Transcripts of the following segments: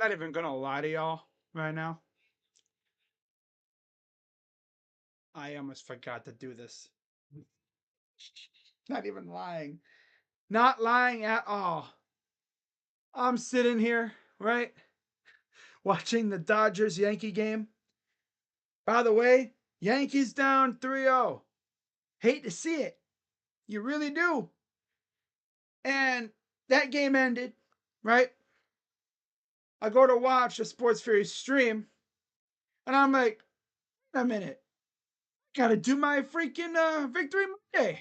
Not even gonna lie to y'all right now. I almost forgot to do this. Not even lying. Not lying at all. I'm sitting here, right? Watching the Dodgers Yankee game. By the way, Yankees down 3-0. Hate to see it. You really do. And that game ended, right? I go to watch the Sports Fury stream, and I'm like, wait a minute. Gotta do my freaking Victory Monday.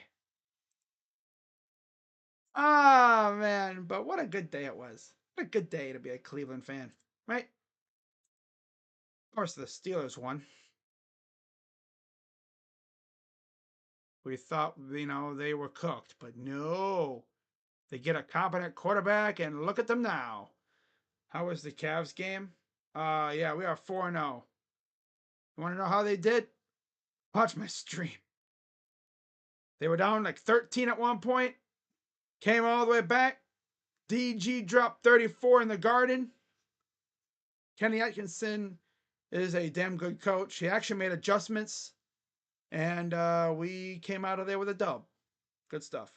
Ah, man. But what a good day it was. What a good day to be a Cleveland fan, right? Of course, the Steelers won. We thought, they were cooked, but no. They get a competent quarterback, and look at them now. How was the Cavs game? Yeah, we are 4-0. You want to know how they did? Watch my stream. They were down like 13 at one point, came all the way back. DG dropped 34 in the Garden. Kenny Atkinson is a damn good coach. He actually made adjustments, and we came out of there with a dub. Good stuff.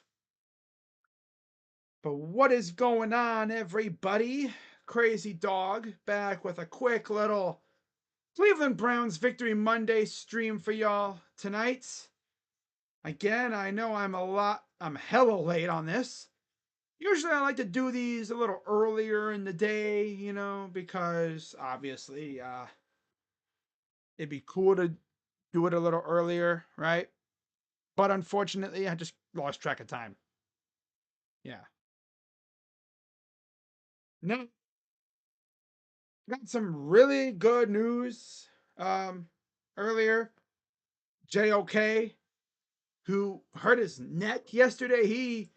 But what is going on, everybody? Krazy Dawg back with a quick little Cleveland Browns Victory Monday stream for y'all tonight. Again, I know I'm hella late on this. Usually I like to do these a little earlier in the day, because obviously it'd be cool to do it a little earlier, right? But unfortunately, I just lost track of time. Yeah. Now, got some really good news earlier. JOK, who hurt his neck yesterday, he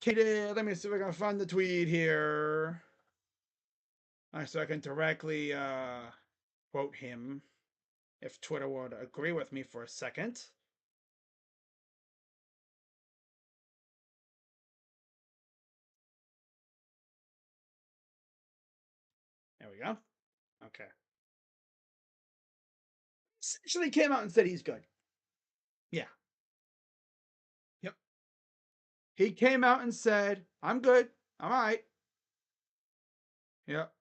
tweeted, let me see if I can find the tweet here. So I can directly quote him if Twitter would agree with me for a second. There we go. Okay. Essentially came out and said he's good. Yeah. Yep. He came out and said, I'm good. I'm all right. Yep.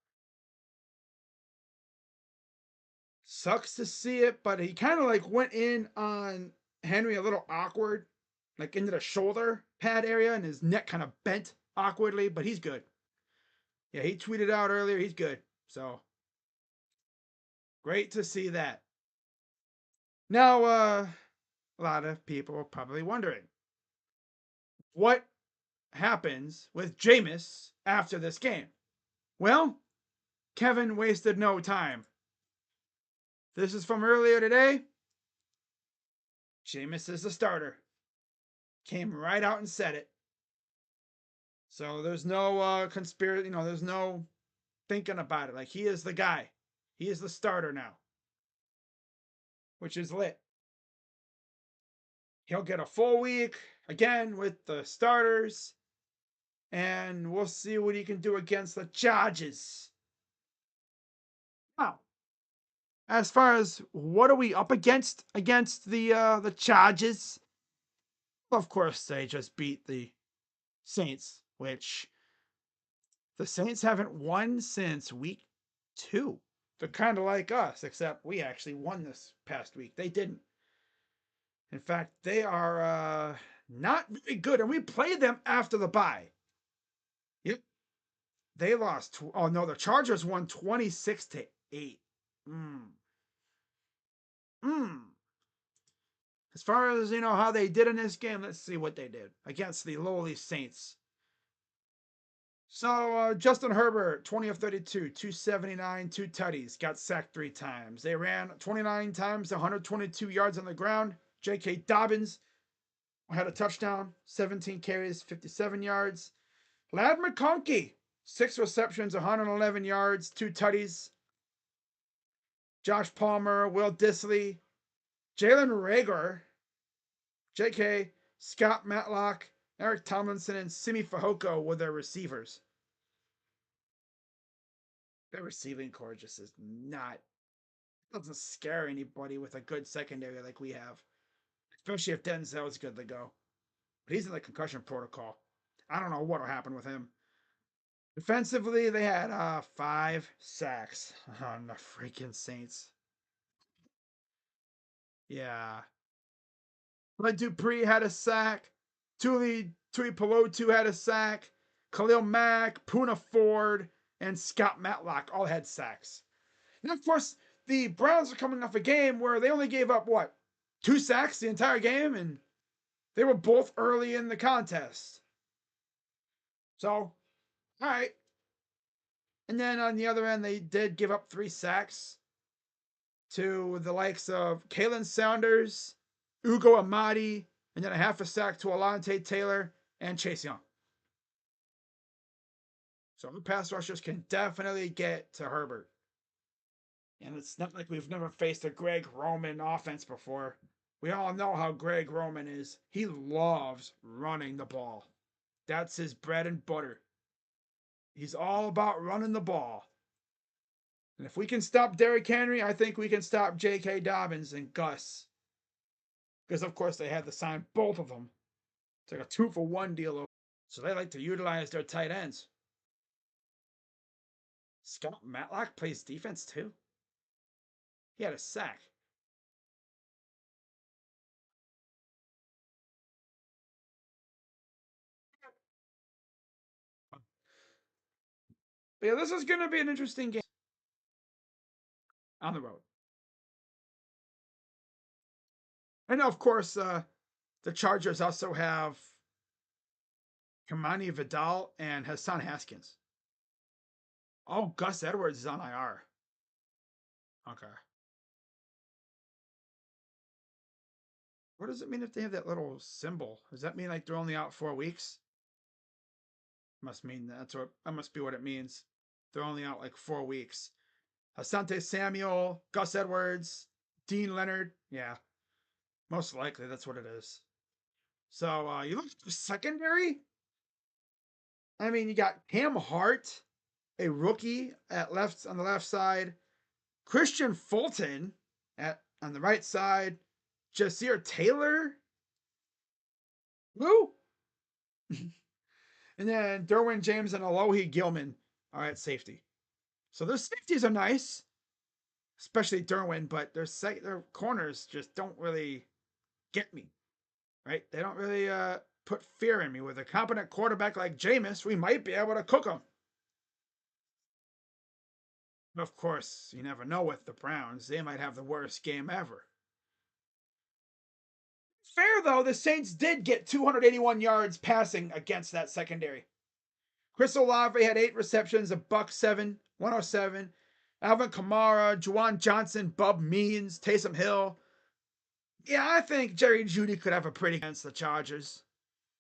Sucks to see it, but he kind of like went in on Henry a little awkward, like into the shoulder pad area, and his neck kind of bent awkwardly, but he's good. Yeah, he tweeted out earlier he's good. So great to see that. Now, a lot of people are probably wondering what happens with Jameis after this game. Well, Kevin wasted no time. This is from earlier today. Jameis is the starter. Came right out and said it. So there's no conspiracy, there's no thinking about it. Like, he is the guy. He is the starter now, which is lit. He'll get a full week again with the starters, and we'll see what he can do against the Chargers. Now, as far as what are we up against the Chargers? Of course, they just beat the Saints, which the Saints haven't won since week 2. They're kind of like us, except we actually won this past week. They didn't. In fact, they are not very good, and we played them after the bye. Yep, they lost. Oh no, the Chargers won 26-8. Mm. Mm. As far as how they did in this game, let's see what they did against the lowly Saints. So Justin Herbert, 20 of 32, 279, 2 tutties, got sacked 3 times. They ran 29 times, 122 yards on the ground. J.K. Dobbins had a touchdown, 17 carries, 57 yards. Lad McConkey, 6 receptions, 111 yards, 2 tutties. Josh Palmer, Will Dissly, Jalen Rager, J.K., Scott Matlock, Eric Tomlinson, and Simi Fehoko were their receivers. Their receiving core just is not, doesn't scare anybody with a good secondary like we have. Especially if Denzel's good to go. But he's in the concussion protocol. I don't know what'll happen with him. Defensively, they had 5 sacks on the freaking Saints. Yeah. Bud Dupree had a sack. Tui Pelotu had a sack. Khalil Mack, Puna Ford, and Scott Matlock all had sacks. And of course, the Browns are coming off a game where they only gave up what? 2 sacks the entire game, and they were both early in the contest. So, all right. And then on the other end, they did give up 3 sacks to the likes of Kalen Saunders, Ugo Amadi, and then a half a sack to Alontae Taylor and Chase Young. So the pass rushers can definitely get to Herbert. And it's not like we've never faced a Greg Roman offense before. We all know how Greg Roman is. He loves running the ball. That's his bread and butter. He's all about running the ball. And if we can stop Derrick Henry, I think we can stop J.K. Dobbins and Gus. Because, of course, they had to sign both of them. It's like a 2-for-1 deal. So they like to utilize their tight ends. Scott Matlock plays defense too. He had a sack. But yeah, this is going to be an interesting game on the road. And of course, the Chargers also have Kamani Vidal and Hassan Haskins. Oh, Gus Edwards is on IR. Okay. What does it mean if they have that little symbol? Does that mean like they're only out 4 weeks? Must mean that must be what it means. They're only out like 4 weeks. Asante Samuel, Gus Edwards, Dean Leonard. Yeah, most likely that's what it is. So you look at the secondary. I mean, you got Cam Hart, a rookie at left on the left side. Christian Fulton at on the right side. Jasir Taylor. Who? And then Derwin James and Alohi Gilman are at safety. So those safeties are nice, especially Derwin, but their corners just don't really get me. Right? They don't really put fear in me. With a competent quarterback like Jameis, we might be able to cook them. Of course, you never know with the Browns. They might have the worst game ever. Fair though, the Saints did get 281 yards passing against that secondary. Chris Olave had 8 receptions, $107, 107. Alvin Kamara, Juwan Johnson, Bub Means, Taysom Hill. Yeah, I think Jerry Jeudy could have a pretty against the Chargers.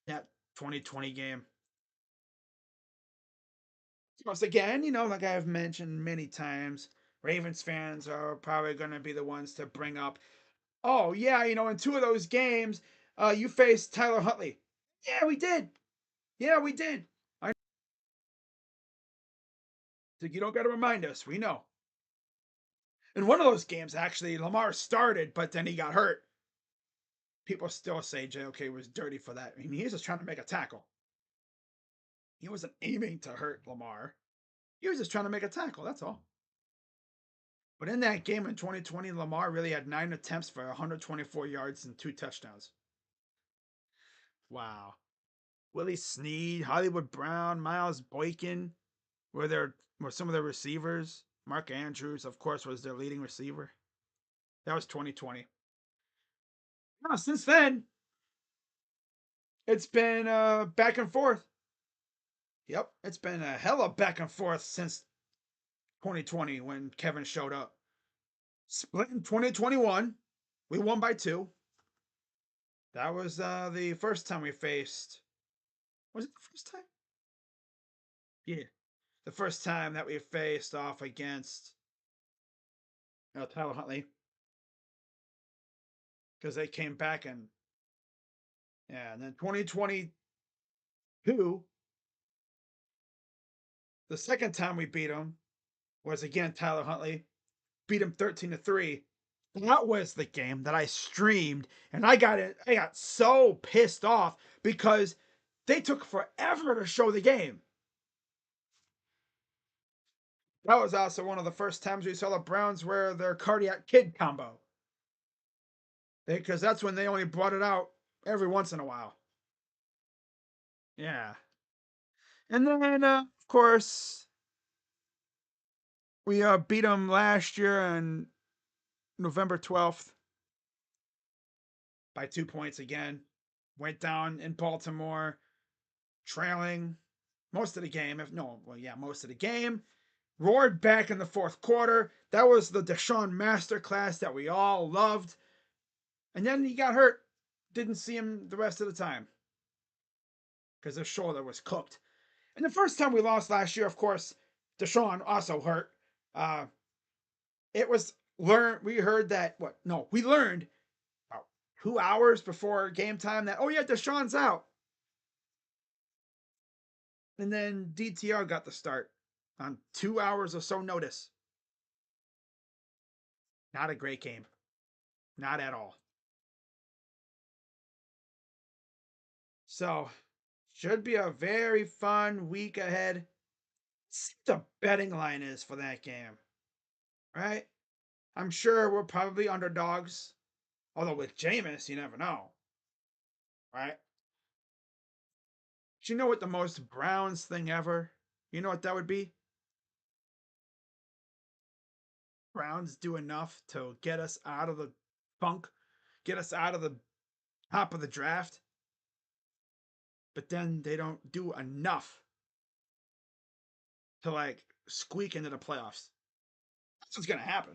That 2020 game. Once again, like I've mentioned many times, Ravens fans are probably going to be the ones to bring up, oh, yeah, in 2 of those games, you faced Tyler Huntley. Yeah, we did. Yeah, we did. I think you don't got to remind us. We know. In one of those games, actually, Lamar started, but then he got hurt. People still say JOK was dirty for that. I mean, he was just trying to make a tackle. He wasn't aiming to hurt Lamar. He was just trying to make a tackle. That's all. But in that game in 2020, Lamar really had 9 attempts for 124 yards and 2 touchdowns. Wow. Willie Snead, Hollywood Brown, Miles Boykin were some of their receivers. Mark Andrews, of course, was their leading receiver. That was 2020. Now, since then, it's been back and forth. Yep, it's been a hella back and forth since 2020 when Kevin showed up. Split in 2021. We won by 2. That was the first time we faced. Was it the first time? Yeah. The first time that we faced off against Tyler Huntley. Because they came back and. Yeah, and then 2022. The second time we beat them. was again Tyler Huntley. Beat him 13-3. That was the game that I streamed, and I got so pissed off because they took forever to show the game. That was also one of the first times we saw the Browns wear their cardiac kid combo. Because that's when they only brought it out every once in a while. Yeah. And then, of course, we beat them last year on November 12th by 2 points again. Went down in Baltimore, trailing most of the game. If no, well, yeah, most of the game. Roared back in the fourth quarter. That was the Deshaun masterclass that we all loved. And then he got hurt. Didn't see him the rest of the time because his shoulder was cooked. And the first time we lost last year, of course, Deshaun also hurt. Uh, it was learned. We heard that what? No, we learned about 2 hours before game time that oh yeah, Deshaun's out. And then DTR got the start on 2 hours or so notice. Not a great game. Not at all. So, should be a very fun week ahead. See what the betting line is for that game, right? I'm sure we're probably underdogs. Although with Jameis, you never know, right? Do you know what the most Browns thing ever? You know what that would be? Browns do enough to get us out of the funk, get us out of the top of the draft, but then they don't do enough to like squeak into the playoffs. That's what's gonna happen.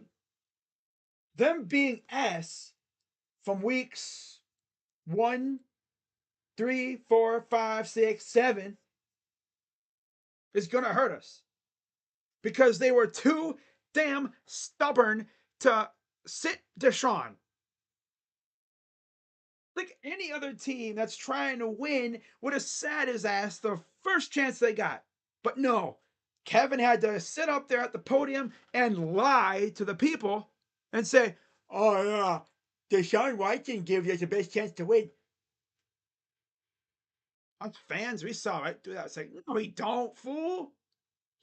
Them being S from weeks 1, 3, 4, 5, 6, 7 is gonna hurt us because they were too damn stubborn to sit Deshaun. Like any other team that's trying to win would have sat his ass the first chance they got. But no, Kevin had to sit up there at the podium and lie to the people and say, oh, yeah, Deshaun Watson gives us the best chance to win. Us fans, we saw it do that. It's like, no, we don't, fool.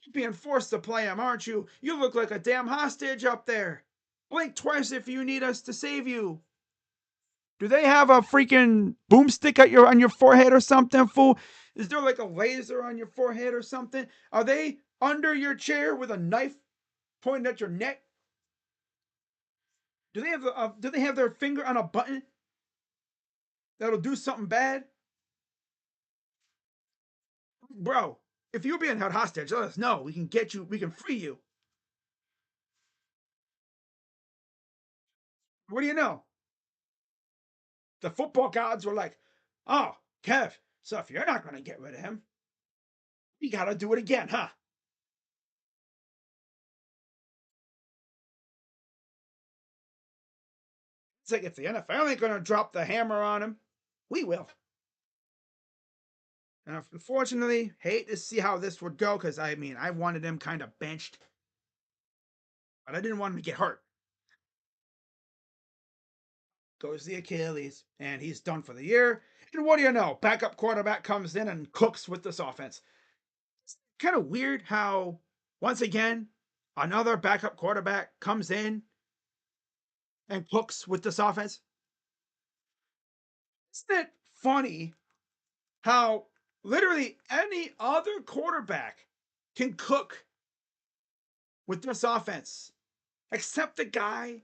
You're being forced to play him, aren't you? You look like a damn hostage up there. Blink twice if you need us to save you. Do they have a freaking boomstick at your on your forehead or something, fool? Is there like a laser on your forehead or something? Are they under your chair with a knife pointing at your neck? Do they have their finger on a button that'll do something bad? Bro, if you're being held hostage, let us know. We can get you, we can free you. What do you know? The football gods were like, oh, Kev, so if you're not going to get rid of him, we got to do it again, huh? It's like if the NFL ain't going to drop the hammer on him, we will. And unfortunately, hate to see how this would go because I mean, I wanted him kind of benched, but I didn't want him to get hurt. Goes the Achilles, and he's done for the year. And what do you know? Backup quarterback comes in and cooks with this offense. It's kind of weird how, once again, another backup quarterback comes in and cooks with this offense. Isn't it funny how literally any other quarterback can cook with this offense, except the guy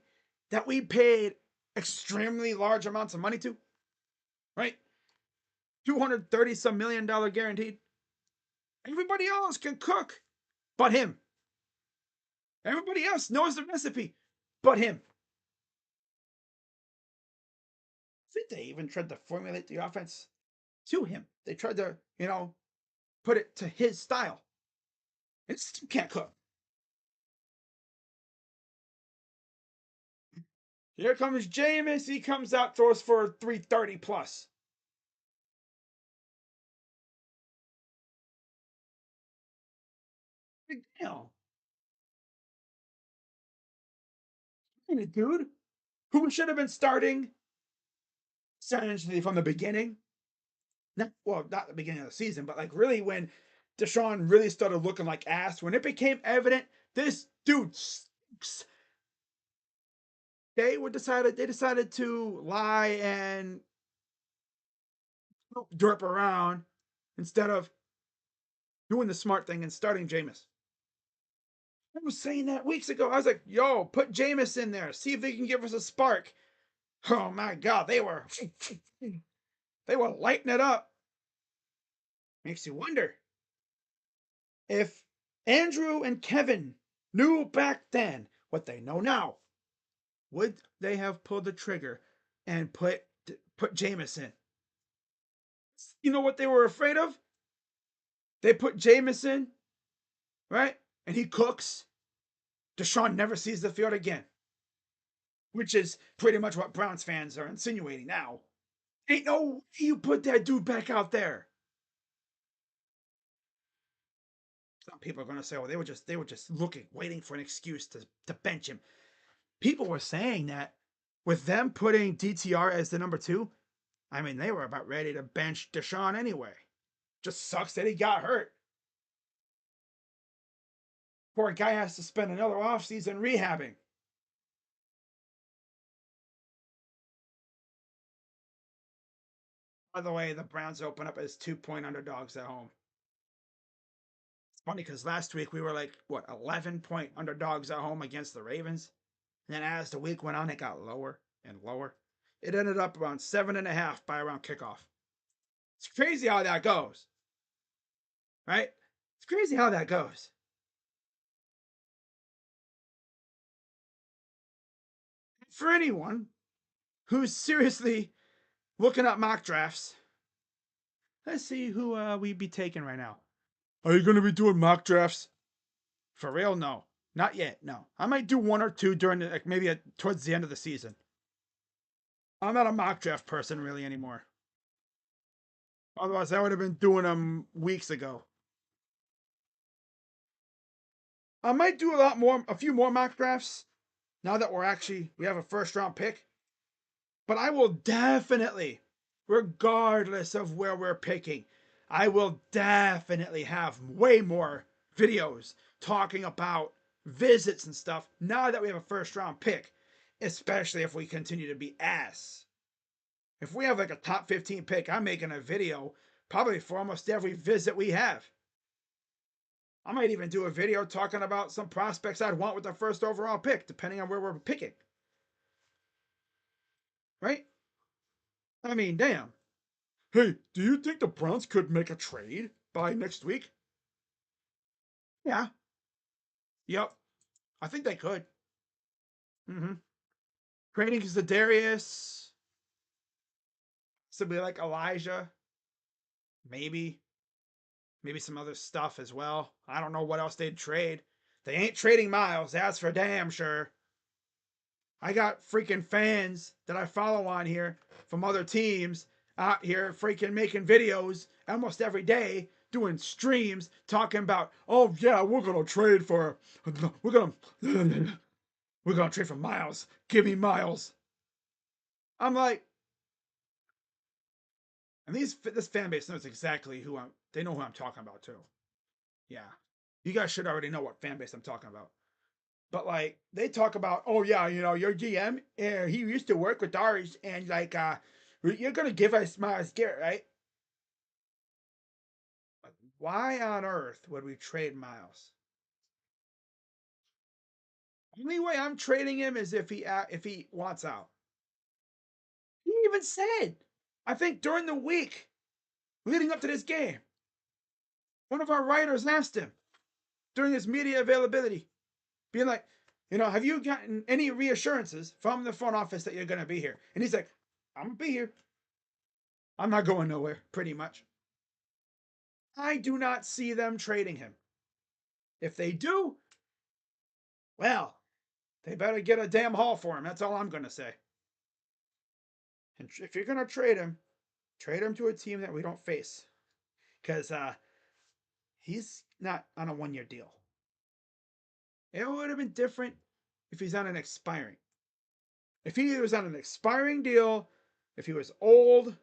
that we paid extremely large amounts of money to, right? 230 some $1 million guaranteed. Everybody else can cook but him. Everybody else knows the recipe but him. I think they even tried to formulate the offense to him. They tried to, put it to his style. It still can't cook. Here comes Jameis. He comes out, throws for 330 plus. Big deal. And a dude who should have been starting essentially from the beginning. Not well, not the beginning of the season, but like really when Deshaun really started looking like ass, when it became evident this dude stinks, they decided to lie and derp around instead of doing the smart thing and starting Jameis. I was saying that weeks ago. I was like, yo, put Jameis in there. See if they can give us a spark. Oh my god, they were lighting it up. Makes you wonder if Andrew and Kevin knew back then what they know now, would they have pulled the trigger and put Jameis in? You know what they were afraid of? They put Jameis in, right? And he cooks. Deshaun never sees the field again, which is pretty much what Browns fans are insinuating now. Ain't no way you put that dude back out there. Some people are going to say, "Oh, they were just looking, waiting for an excuse to bench him." People were saying that with them putting DTR as the number two. I mean, they were about ready to bench Deshaun anyway. Just sucks that he got hurt. Poor guy has to spend another offseason rehabbing. By the way, the Browns open up as 2-point underdogs at home. It's funny because last week we were like, what, 11-point underdogs at home against the Ravens? And then as the week went on, it got lower and lower. It ended up around 7.5 by around kickoff. It's crazy how that goes, right? It's crazy how that goes. For anyone who's seriously looking up mock drafts, let's see who we be taking right now. Are you going to be doing mock drafts? For real? No. Not yet. No. I might do one or two during like maybe towards the end of the season. I'm not a mock draft person really anymore. Otherwise, I would have been doing them weeks ago. I might do a few more mock drafts now that we have a first round pick. But I will definitely, regardless of where we're picking, I will definitely have way more videos talking about visits and stuff now that we have a first round pick, especially if we continue to be ass. If we have like a top 15 pick, I'm making a video probably for almost every visit we have. I might even do a video talking about some prospects I'd want with the first overall pick, depending on where we're picking. Right? I mean, damn. Hey, do you think the Browns could make a trade by next week? Yeah. Yep. I think they could. Mm-hmm. Trading Zadarius, somebody like Elijah, maybe, maybe some other stuff as well. I don't know what else they'd trade. They ain't trading Miles, that's for damn sure. I got freaking fans that I follow on here from other teams out here freaking making videos almost every day, doing streams talking about, oh yeah, we're gonna we're gonna trade for Miles. Give me Miles. I'm like, and this fan base knows exactly they know who I'm talking about too. Yeah. You guys should already know what fan base I'm talking about. But like they talk about, oh yeah, your GM, he used to work with ours, and like you're gonna give us Miles Garrett, right? Like, why on earth would we trade Miles? Only way I'm trading him is if he wants out. He even said, I think during the week leading up to this game, one of our writers asked him during his media availability, being like, have you gotten any reassurances from the front office that you're gonna be here? And he's like, I'm gonna be here. I'm not going nowhere, pretty much. I do not see them trading him. If they do, well, they better get a damn haul for him. That's all I'm going to say. And if you're going to trade him to a team that we don't face. Because he's not on a 1-year deal. It would have been different if he's on an expiring. If he was on an expiring deal, if he was old,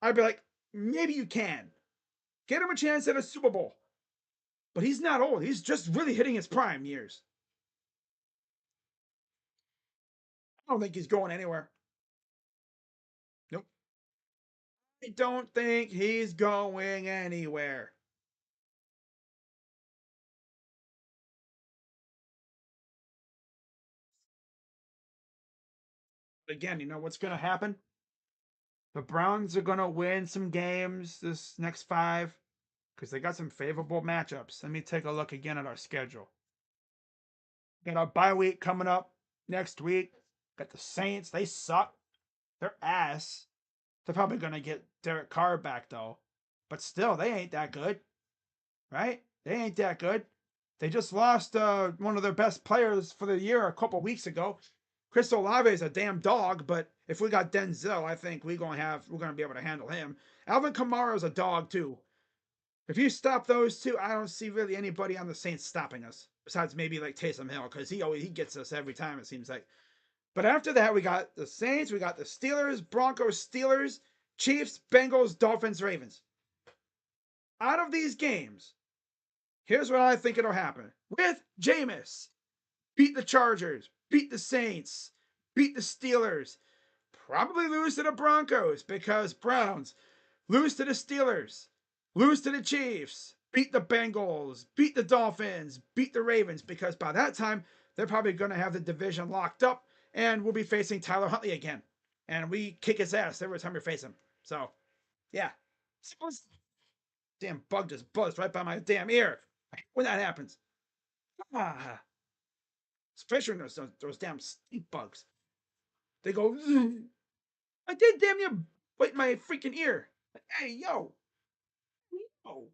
I'd be like, maybe you can. Get him a chance at a Super Bowl. But he's not old. He's just really hitting his prime years. I don't think he's going anywhere. Nope. I don't think he's going anywhere. Again, you know what's going to happen? The Browns are going to win some games this next five because they got some favorable matchups. Let me take a look again at our schedule. Got our bye week coming up next week. Got the Saints. They suck. They're ass. They're probably going to get Derek Carr back, though. But still, they ain't that good, right? They ain't that good. They just lost one of their best players for the year a couple weeks ago. Chris Olave is a damn dog, but if we got Denzel, I think we're gonna be able to handle him. Alvin Kamara is a dog too. If you stop those two, I don't see really anybody on the Saints stopping us. Besides maybe like Taysom Hill, because he gets us every time, it seems like. But after that, we got the Saints, we got the Steelers, Broncos, Steelers, Chiefs, Bengals, Dolphins, Ravens. Out of these games, here's what I think it'll happen. With Jameis, beat the Chargers, beat the Saints, beat the Steelers, probably lose to the Broncos because Browns, lose to the Steelers, lose to the Chiefs, beat the Bengals, beat the Dolphins, beat the Ravens because by that time they're probably going to have the division locked up and we'll be facing Tyler Huntley again. And we kick his ass every time we face him. So, yeah. Damn bug just buzzed right by my damn ear. When that happens. Ah. Especially when those damn stink bugs. They go, I did damn near bite my freaking ear. Like, hey, yo. Yo.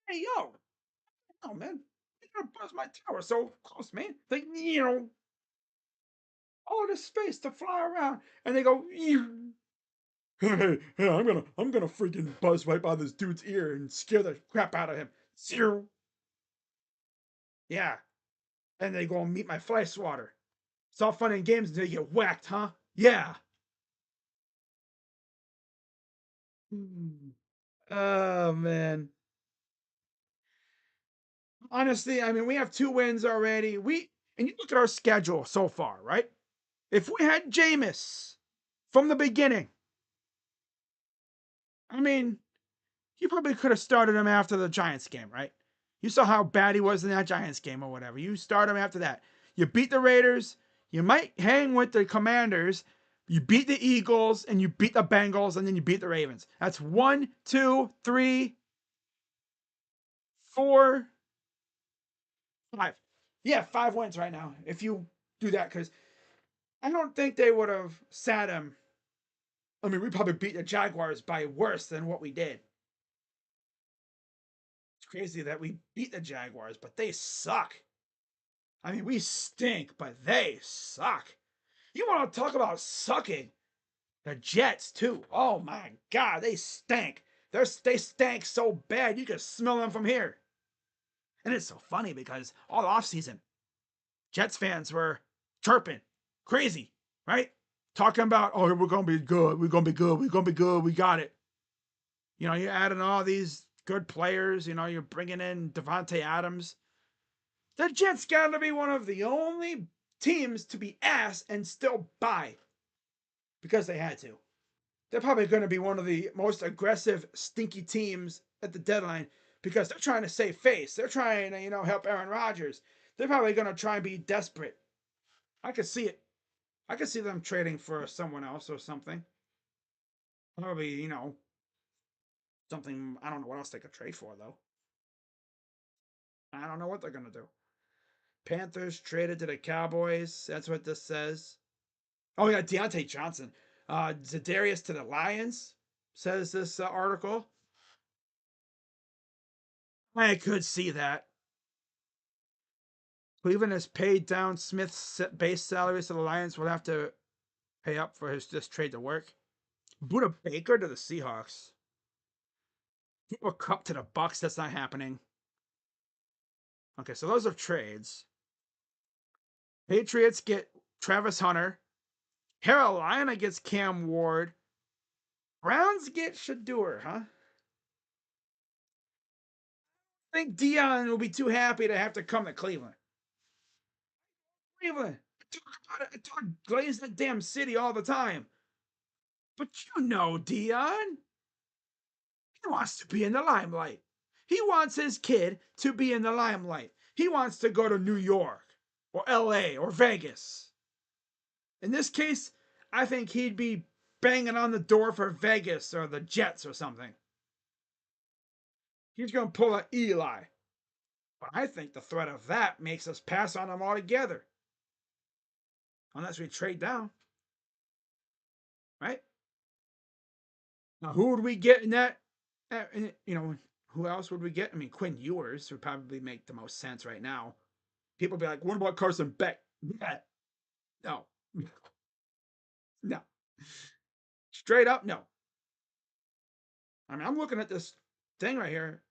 Hey, yo. Oh, man. You gotta buzz my tower so close, man. They, all this space to fly around. And they go, hey, I'm gonna freaking buzz right by this dude's ear and scare the crap out of him. Zero. Yeah. And they go and meet my fly swatter. It's all fun and games until you get whacked, huh? Yeah. Oh man. Honestly, I mean, we have 2 wins already. And you look at our schedule so far, right? If we had Jameis from the beginning, I mean, you probably could have started him after the Giants game, right? You saw how bad he was in that Giants game or whatever. You start him after that. You beat the Raiders. You might hang with the Commanders. You beat the Eagles and you beat the Bengals and then you beat the Ravens. That's 1, 2, 3, 4, 5. Yeah, 5 wins right now. If you do that, because I don't think they would have sat him. I mean, we probably beat the Jaguars by worse than what we did. It's crazy that we beat the Jaguars, but they suck. I mean, we stink, but they suck. You want to talk about sucking? The Jets, too. Oh my God, they stank. They stank so bad you can smell them from here. And it's so funny because all offseason, Jets fans were chirping, crazy, right? Talking about, oh, we're going to be good. We're going to be good. We're going to be good. We got it. You know, you're adding all these good players. You know, you're bringing in Devontae Adams. The Jets got to be one of the only teams to be ass and still buy because they had to. They're probably going to be one of the most aggressive, stinky teams at the deadline because they're trying to save face. They're trying to, help Aaron Rodgers. They're probably going to try and be desperate. I could see it. I could see them trading for someone else or something. Probably, something. I don't know what else they could trade for, though. I don't know what they're going to do. Panthers traded to the Cowboys. That's what this says. Oh, yeah, Deontay Johnson. Za'Darius to the Lions, says this article. I could see that. Cleveland has paid down Smith's base salary, so the Lions will have to pay up for this trade to work. Buda Baker to the Seahawks. Cooper Kupp to the Bucks. That's not happening. Okay, so those are trades. Patriots get Travis Hunter. Carolina gets Cam Ward. Browns get Shador, huh? I think Dion will be too happy to have to come to Cleveland. Cleveland. I talk glaze that damn city all the time. But you know Dion. He wants to be in the limelight. He wants his kid to be in the limelight. He wants to go to New York or LA or Vegas. In this case, I think he'd be banging on the door for Vegas or the Jets or something. He's going to pull an Eli. But I think the threat of that makes us pass on him altogether. Unless we trade down. Right? Now, who would we get in that? You know, who else would we get? I mean, Quinn Ewers would probably make the most sense right now. People would be like, what about Carson Beck? Yeah. No. No. Straight up, no. I mean, I'm looking at this thing right here.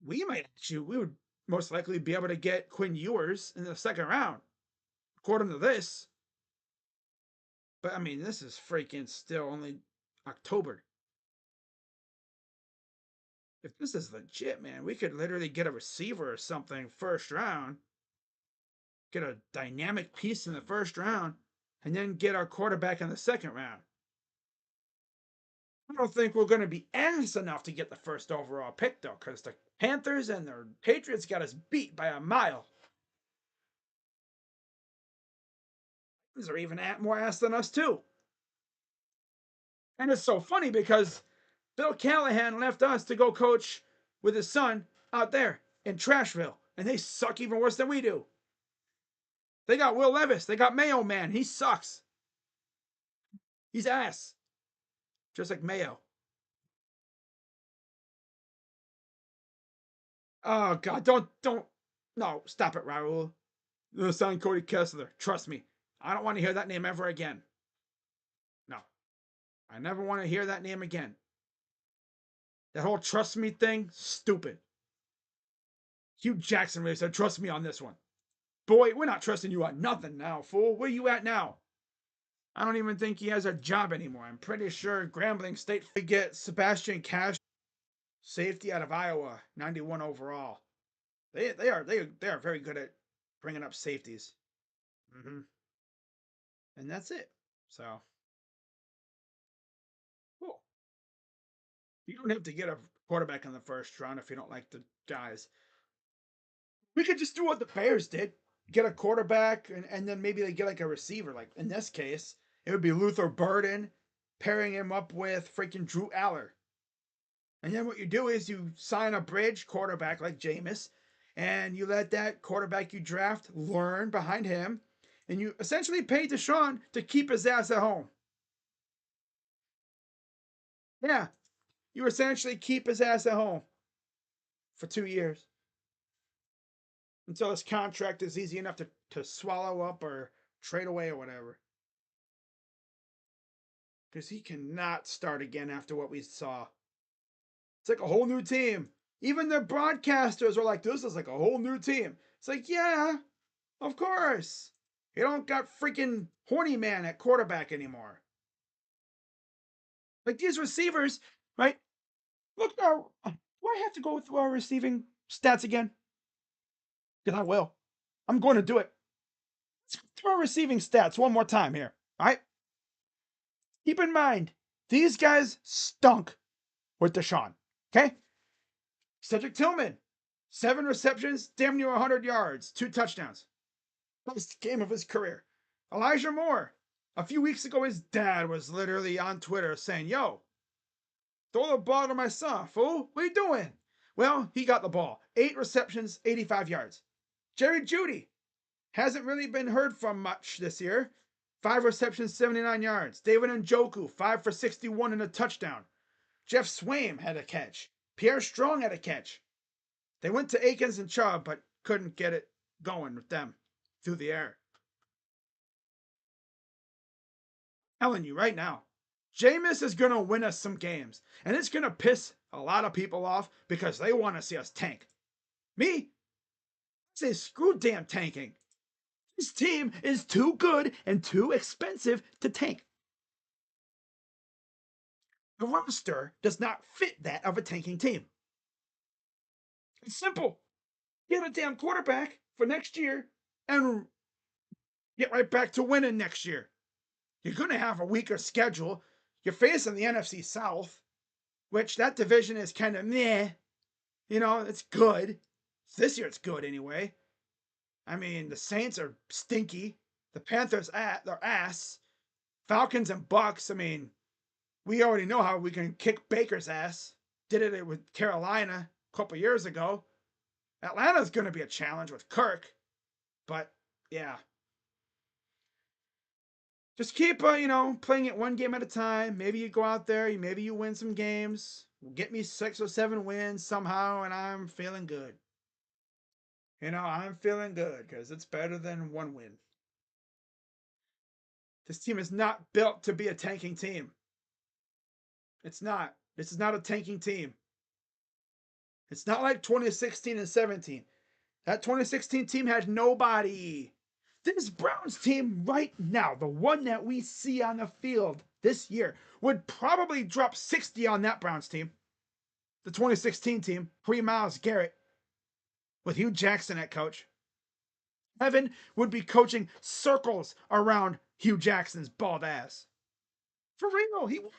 We would most likely be able to get Quinn Ewers in the second round, according to this. But I mean, this is freaking still only October. If this is legit, man, we could literally get a receiver or something first round, get a dynamic piece in the first round, and then get our quarterback in the second round. I don't think we're going to be ass enough to get the first overall pick, though, because the Panthers and the Patriots got us beat by a mile. These are even more ass than us, too. And it's so funny because Bill Callahan left us to go coach with his son out there in Trashville, and they suck even worse than we do. They got Will Levis. They got Mayo Man. He sucks. He's ass. Just like Mayo. Oh, God. Don't. No, stop it, Raul. Sign Cody Kessler. Trust me. I don't want to hear that name ever again. No. I never want to hear that name again. That whole trust me thing, stupid. Hugh Jackson really said, trust me on this one. Boy, we're not trusting you on nothing now, fool. Where you at now? I don't even think he has a job anymore. I'm pretty sure Grambling State get Sebastian Cash, safety out of Iowa, 91 overall. They are very good at bringing up safeties. Mm-hmm. And that's it. So cool. You don't have to get a quarterback in the first round if you don't like the guys. We could just do what the Bears did. Get a quarterback and then maybe they get like a receiver. Like in this case, it would be Luther Burden pairing him up with freaking Drew Aller. And then what you do is you sign a bridge quarterback like Jameis, and you let that quarterback you draft learn behind him, and you essentially pay Deshaun to keep his ass at home. Yeah, you essentially keep his ass at home for 2 years until his contract is easy enough to swallow up or trade away or whatever. Because he cannot start again after what we saw. It's like a whole new team. Even the broadcasters are like, this is like a whole new team. It's like, yeah, of course. You don't got freaking horny man at quarterback anymore. Like these receivers, right? Look, do I have to go through our receiving stats again? Because I will. I'm going to do it. Let's go through our receiving stats one more time here. All right. Keep in mind, these guys stunk with Deshaun. Okay. Cedric Tillman, 7 receptions, damn near 100 yards, 2 touchdowns. Best game of his career. Elijah Moore. A few weeks ago, his dad was literally on Twitter saying, yo, throw the ball to my son, fool. What are you doing? Well, he got the ball. 8 receptions, 85 yards. Jerry Jeudy hasn't really been heard from much this year. 5 receptions, 79 yards. David Njoku, 5 for 61 and a touchdown. Jeff Swaim had a catch. Pierre Strong had a catch. They went to Akins and Chubb, but couldn't get it going with them through the air. I'm telling you right now, Jameis is going to win us some games. And it's going to piss a lot of people off because they want to see us tank. Me? I say screw damn tanking. This team is too good and too expensive to tank. The roster does not fit that of a tanking team. It's simple. Get a damn quarterback for next year and get right back to winning next year. You're going to have a weaker schedule. You're facing the NFC South, which that division is kind of meh. You know, it's good. This year it's good anyway. I mean, the Saints are stinky. The Panthers at their ass. Falcons and Bucks. I mean, we already know how we can kick Baker's ass. Did it with Carolina a couple years ago. Atlanta's going to be a challenge with Kirk, but yeah, just keep playing it one game at a time. Maybe you go out there, maybe you win some games, get me 6 or 7 wins somehow, and I'm feeling good. I'm feeling good because it's better than one win. This team is not built to be a tanking team. It's not. This is not a tanking team. It's not like 2016 and 17. That 2016 team had nobody. This Browns team right now, the one that we see on the field this year, would probably drop 60 on that Browns team. The 2016 team, pre-Myles Garrett, with Hugh Jackson at coach. Evan would be coaching circles around Hugh Jackson's bald ass. For real, he would.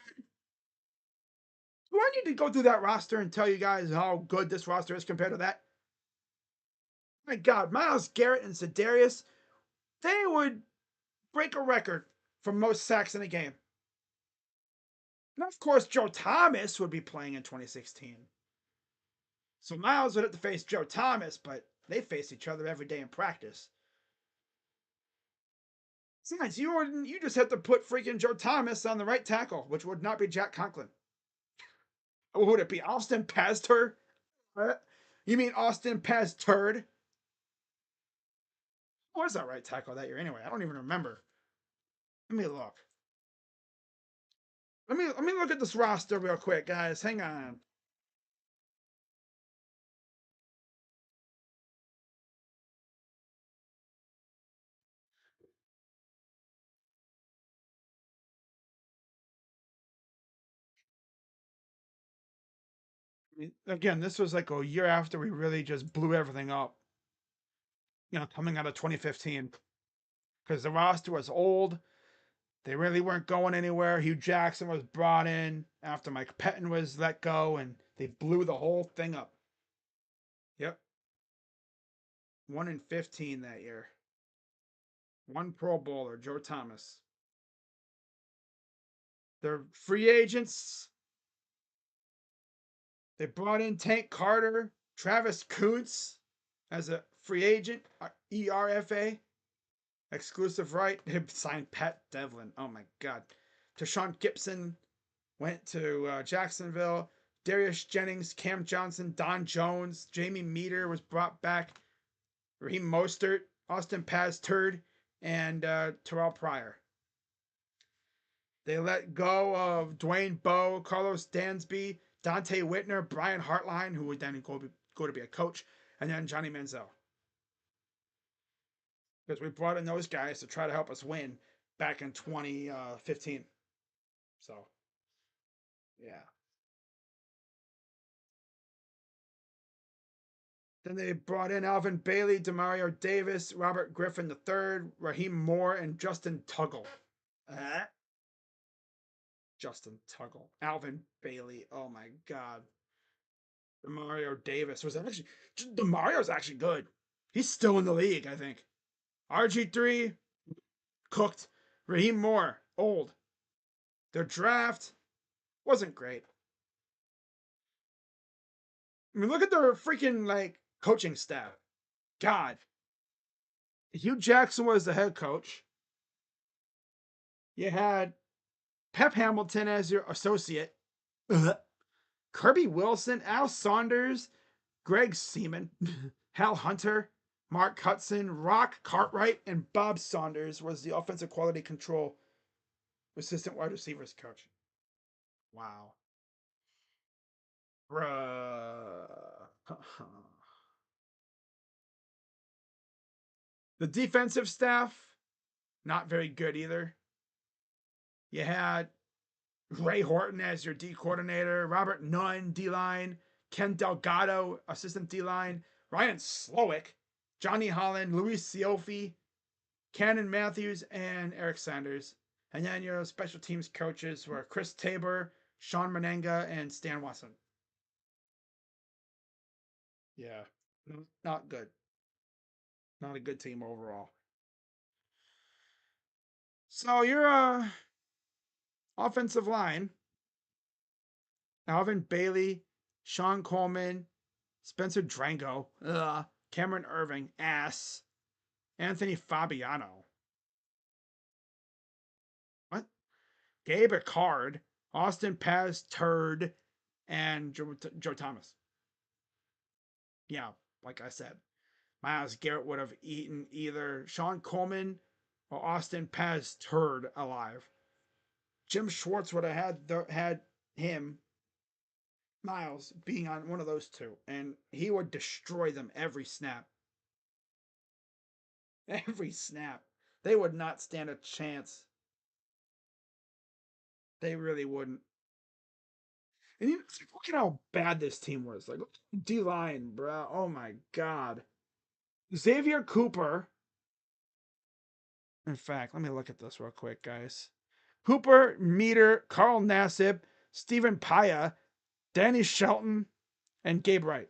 Do I need to go through that roster and tell you guys how good this roster is compared to that? My God, Myles Garrett and Za'Darius, they would break a record for most sacks in a game. And of course, Joe Thomas would be playing in 2016. So Myles would have to face Joe Thomas, but they face each other every day in practice. Besides, you just have to put freaking Joe Thomas on the right tackle, which would not be Jack Conklin. Or would it be Austin Paztur? You mean Austin Pazturd? Who was that right tackle that year anyway? I don't even remember. Let me look. Let me look at this roster real quick, guys. Hang on. Again, this was like a year after we really just blew everything up. Coming out of 2015, because the roster was old. They really weren't going anywhere. Hugh Jackson was brought in after Mike Pettin was let go, and they blew the whole thing up. Yep, 1-15 that year. One Pro Bowler, Joe Thomas. They're free agents. They brought in Tank Carter, Travis Kuntz as a free agent, ERFA, exclusive right. They signed Pat Devlin. Oh my God. Tashawn Gibson went to Jacksonville. Darius Jennings, Cam Johnson, Don Jones, Jamie Meter was brought back. Raheem Mostert, Austin Pazturd, and Terrell Pryor. They let go of Dwayne Bowe, Carlos Dansby, Dante Whitner, Brian Hartline, who would then go to be a coach, and then Johnny Manziel. Because we brought in those guys to try to help us win back in 2015. So, yeah. Then they brought in Alvin Bailey, Demario Davis, Robert Griffin III, Raheem Moore, and Justin Tuggle. Justin Tuggle. Alvin Bailey. Oh my God. Demario Davis was actually. Demario's actually good. He's still in the league, I think. RG3, cooked. Raheem Moore, old. Their draft wasn't great. I mean, look at their freaking coaching staff. God. Hugh Jackson was the head coach. You had Pep Hamilton as your associate. Kirby Wilson, Al Saunders, Greg Seaman, Hal Hunter, Mark Hudson, Rock Cartwright, and Bob Saunders was the offensive quality control assistant wide receivers coach. Wow. Bruh. The defensive staff, not very good either. You had Ray Horton as your D coordinator, Robert Nunn, D line, Ken Delgado, assistant D line, Ryan Slowick, Johnny Holland, Luis Siofi, Cannon Matthews, and Eric Sanders. And then your special teams coaches were Chris Tabor, Sean Menenga, and Stan Watson. Yeah, not good. Not a good team overall. So your offensive line: Alvin Bailey, Sean Coleman, Spencer Drango, Cameron Irving, ass, Anthony Fabiano. What? Gabe Card, Austin Paz Turd, and Joe Thomas. Yeah, like I said, Miles Garrett would have eaten either Sean Coleman or Austin Paz Turd alive. Jim Schwartz would have had him, Miles, being on one of those two, and he would destroy them every snap. Every snap. They would not stand a chance. They really wouldn't. And you look at how bad this team was. Like D line, bro. Oh my god. Xavier Cooper. In fact, let me look at this real quick, guys. Cooper, Meter, Carl Nassib, Stephen Paya, Danny Shelton, and Gabe Wright.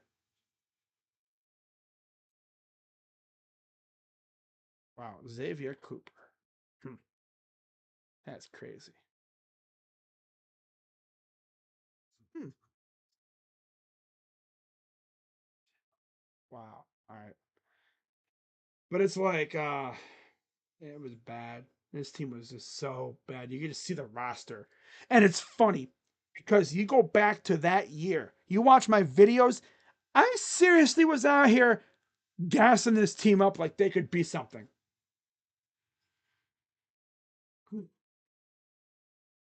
Wow, Xavier Cooper. Hmm, that's crazy. Hmm. Wow. All right. But it's like it was bad. This team was just so bad. You get to see the roster. And it's funny because you go back to that year. You watch my videos. I seriously was out here gassing this team up like they could be something.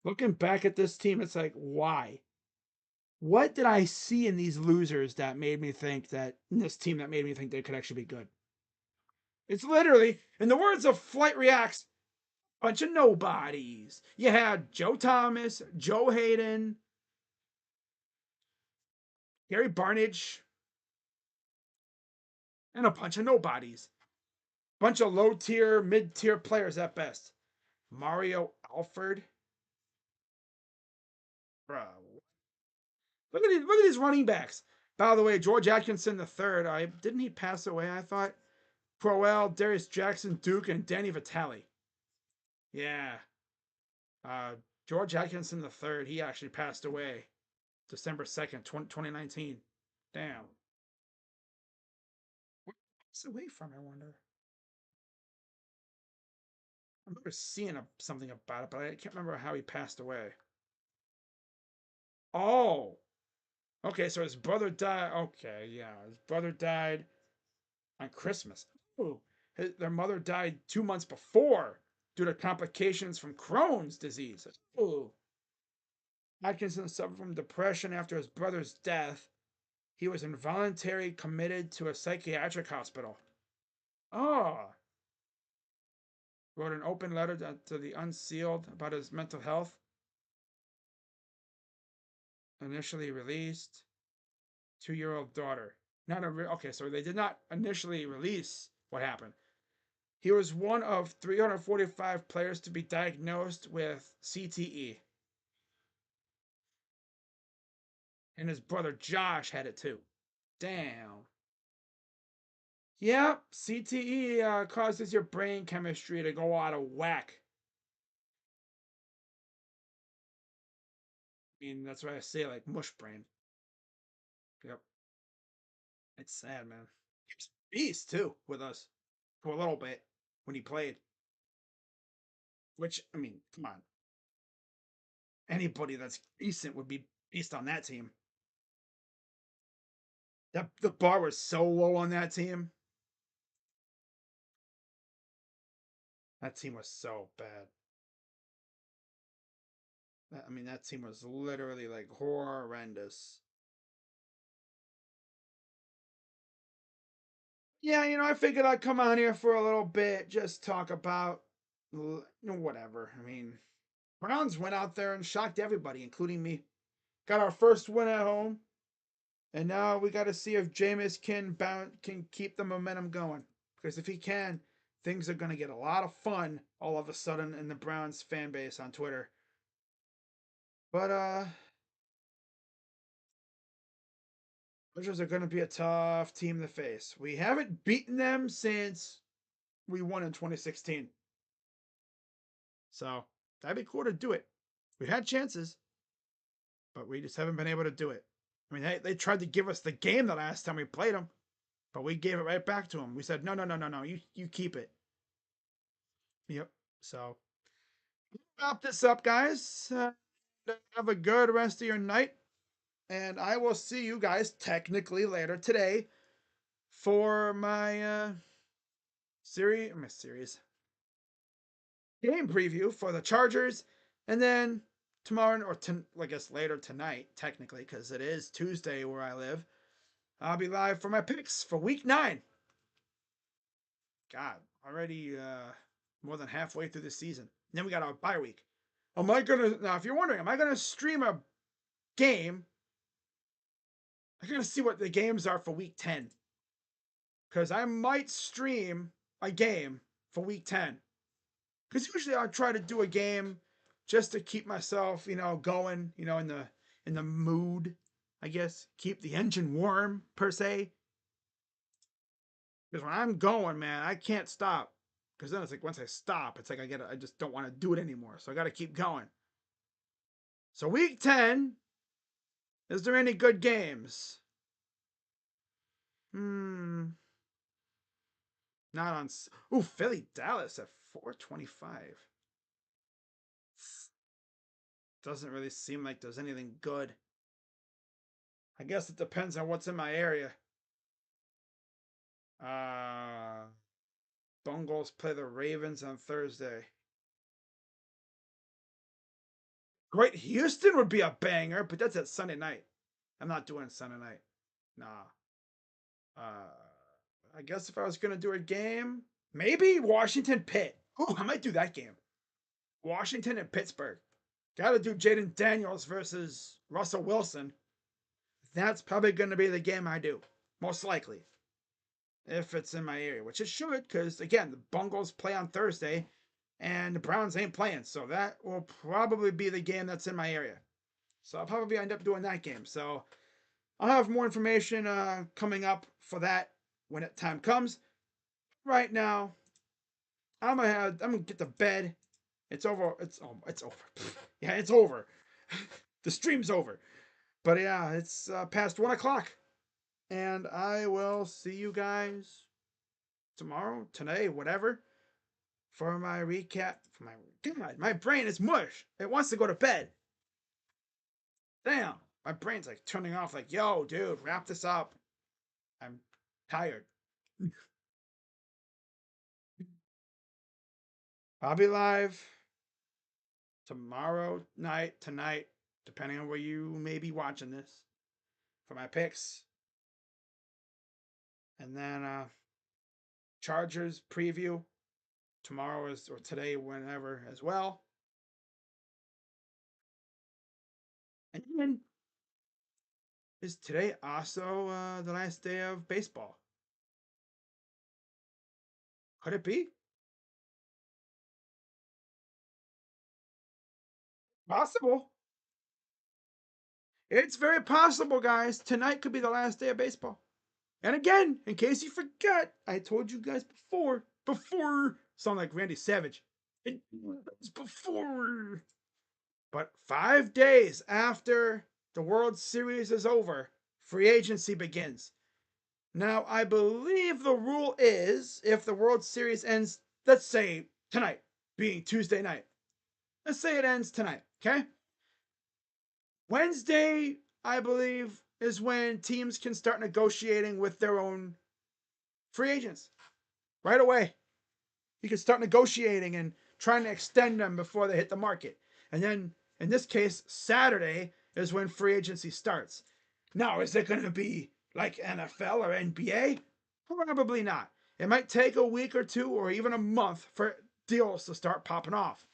Looking back at this team, it's like, why? What did I see in these losers that made me think that in this team that made me think they could actually be good? It's literally, in the words of Flight Reacts, bunch of nobodies. You had Joe Thomas, Joe Hayden, Gary Barnage, and a bunch of nobodies. Bunch of low tier, mid tier players at best. Mario Alford. Bro. Look at these running backs. By the way, George Atkinson the third. Didn't he pass away? I thought. Crowell, Darius Jackson, Duke, and Danny Vitale. Yeah. Uh, George Atkinson the third. He actually passed away December 2nd, 2019. Damn. Where passed away from? I wonder. I remember seeing something about it, but I can't remember how he passed away. Oh, okay. So his brother died. Okay, yeah, his brother died on Christmas. Ooh, their mother died 2 months before due to complications from Crohn's disease. Ooh. Atkinson suffered from depression after his brother's death. He was involuntarily committed to a psychiatric hospital. Oh, wrote an open letter to the unsealed about his mental health. Initially released. 2-year-old daughter. Not a okay, so they did not initially release what happened. He was one of 345 players to be diagnosed with CTE. And his brother Josh had it too. Damn. Yep, CTE causes your brain chemistry to go out of whack. I mean, that's why I say like mush brain. Yep. It's sad, man. He was a beast too with us for a little bit when he played. Which, I mean, come on. Anybody that's decent would be beast on that team. The bar was so low on that team. That team was so bad. I mean, that team was literally like horrendous. Yeah, I figured I'd come on here for a little bit, just talk about whatever. I mean, Browns went out there and shocked everybody, including me. Got our first win at home, and now we got to see if Jameis can keep the momentum going. Because if he can, things are going to get a lot of fun all of a sudden in the Browns fan base on Twitter. But Chargers are going to be a tough team to face. We haven't beaten them since we won in 2016. So that'd be cool to do it. We had chances, but we just haven't been able to do it. I mean, they tried to give us the game the last time we played them, but we gave it right back to them. We said, no, no, no, no, no, you keep it. Yep. So wrap this up, guys. Have a good rest of your night, and I will see you guys technically later today for my series game preview for the Chargers, and then tomorrow I guess later tonight, technically, because it is Tuesday where I live. I'll be live for my picks for Week 9. God, already more than halfway through the season. And then we got our bye week. Now? If you're wondering, am I gonna stream a game? I gotta see what the games are for Week 10, because I might stream a game for Week 10. Because usually I try to do a game just to keep myself, going, in the mood, I guess, keep the engine warm per se. Because when I'm going, man, I can't stop. Because then it's like once I stop, it's like I just don't want to do it anymore. So I got to keep going. So Week 10, is there any good games? Not on. Ooh, Philly Dallas at 425. Doesn't really seem like there's anything good. I guess it depends on what's in my area. Uh, Bungles play the Ravens on Thursday. Great Houston would be a banger, but that's at Sunday night. I'm not doing Sunday night. Nah. I guess if I was gonna do a game, maybe Washington Pitt. Ooh, I might do that game. Washington and Pittsburgh. Gotta do Jaden Daniels versus Russell Wilson. That's probably gonna be the game I do. Most likely. If it's in my area, which it should, because again, the Bungles play on Thursday and the Browns ain't playing. So that will probably be the game that's in my area. So I'll probably end up doing that game. So I'll have more information coming up for that when it time comes. Right now, I'm gonna get to bed. It's over. It's over. Yeah, it's over. The stream's over. But yeah, it's past 1 o'clock, and I will see you guys tomorrow, today, whatever, for my recap. For my brain is mush. It wants to go to bed. Damn, my brain's like turning off. Like, yo, dude, wrap this up. I'm tired. I'll be live tomorrow night, tonight, depending on where you may be watching this, for my picks. And then Chargers preview tomorrow or today, whenever as well. And then is today also the last day of baseball? Could it be? Possible. It's very possible, guys. Tonight could be the last day of baseball. And again, in case you forgot, I told you guys before, sound like Randy Savage. It was before. But 5 days after the World Series is over, free agency begins. Now, I believe the rule is if the World Series ends, let's say tonight, being Tuesday night. Let's say it ends tonight, okay? Wednesday, I believe, is when teams can start negotiating with their own free agents. Right away. You can start negotiating and trying to extend them before they hit the market. And then, in this case, Saturday is when free agency starts. Now, is it going to be like NFL or NBA? Probably not. It might take a week or two or even a month for deals to start popping off,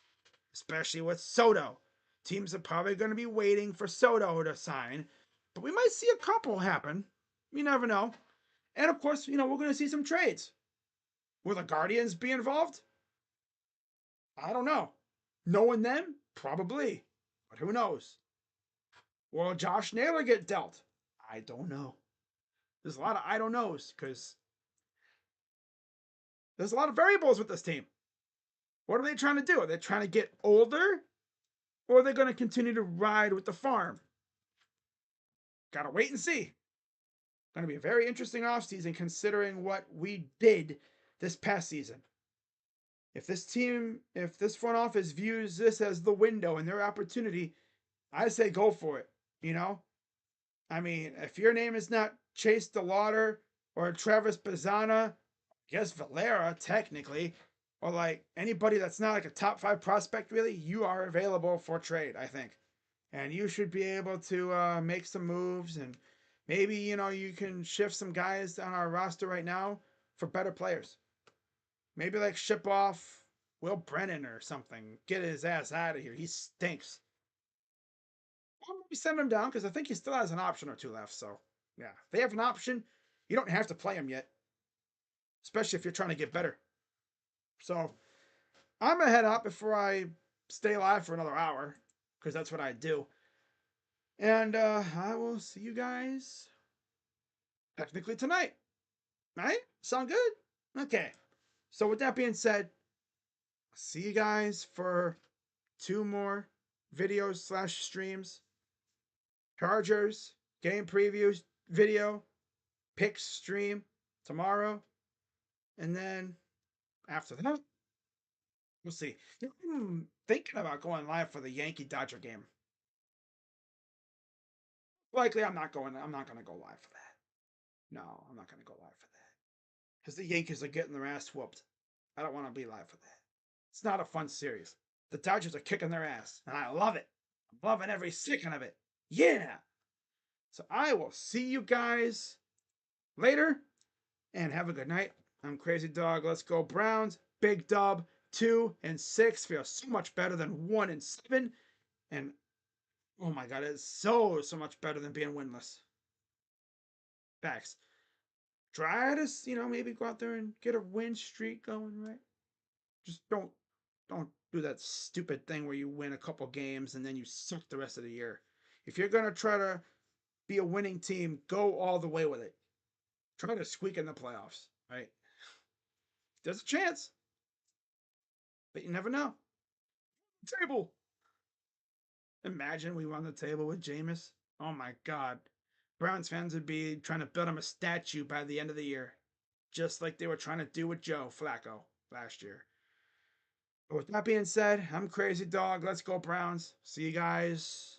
especially with Soto. Teams are probably going to be waiting for Soto to sign, but we might see a couple happen. You never know. And of course, we're going to see some trades. Will the Guardians be involved? I don't know. Knowing them, probably. But who knows? Will Josh Naylor get dealt? I don't know. There's a lot of I don't knows because there's a lot of variables with this team. What are they trying to do? Are they trying to get older? Or are they going to continue to ride with the farm? Gotta wait and see. Going to be a very interesting offseason considering what we did this past season. If this front office views this as the window and their opportunity, I say go for it. You know, I mean, if your name is not Chase DeLauder or Travis Bazzana, I guess Valera technically, or like anybody that's not like a top 5 prospect, really, you are available for trade. I think, and you should be able to make some moves and maybe you can shift some guys on our roster right now for better players. Maybe like ship off Will Brennan or something. Get his ass out of here. He stinks. Or maybe send him down because I think he still has an option or two left. So, yeah, if they have an option, you don't have to play him yet, especially if you're trying to get better. So, I'm going to head out before I stay live for another hour because that's what I do. And I will see you guys technically tonight. Right? Sound good? Okay. So, with that being said, see you guys for 2 more videos slash streams. Chargers game previews video, picks stream tomorrow, and then after that, we'll see. I'm thinking about going live for the Yankee Dodger game. Likely, I'm not going. I'm not going to go live for that. No, I'm not going to go live for that because the Yankees are getting their ass whooped. I don't want to be live for that. It's not a fun series. The Dodgers are kicking their ass, and I love it. I'm loving every second of it. Yeah. So I will see you guys later and have a good night. I'm Krazy Dawg. Let's go Browns. Big dub. 2-6 feels so much better than 1-7. And oh my god, it's so much better than being winless. Facts. Try to maybe go out there and get a win streak going, right? Just don't do that stupid thing where you win a couple games and then you suck the rest of the year. If you're gonna try to be a winning team, go all the way with it. Try to squeak in the playoffs, right? There's a chance, but you never know. Table. Imagine we won the table with Jameis. Oh my God. Browns fans would be trying to build him a statue by the end of the year, just like they were trying to do with Joe Flacco last year. But with that being said, I'm Krazy Dawg. Let's go Browns. See you guys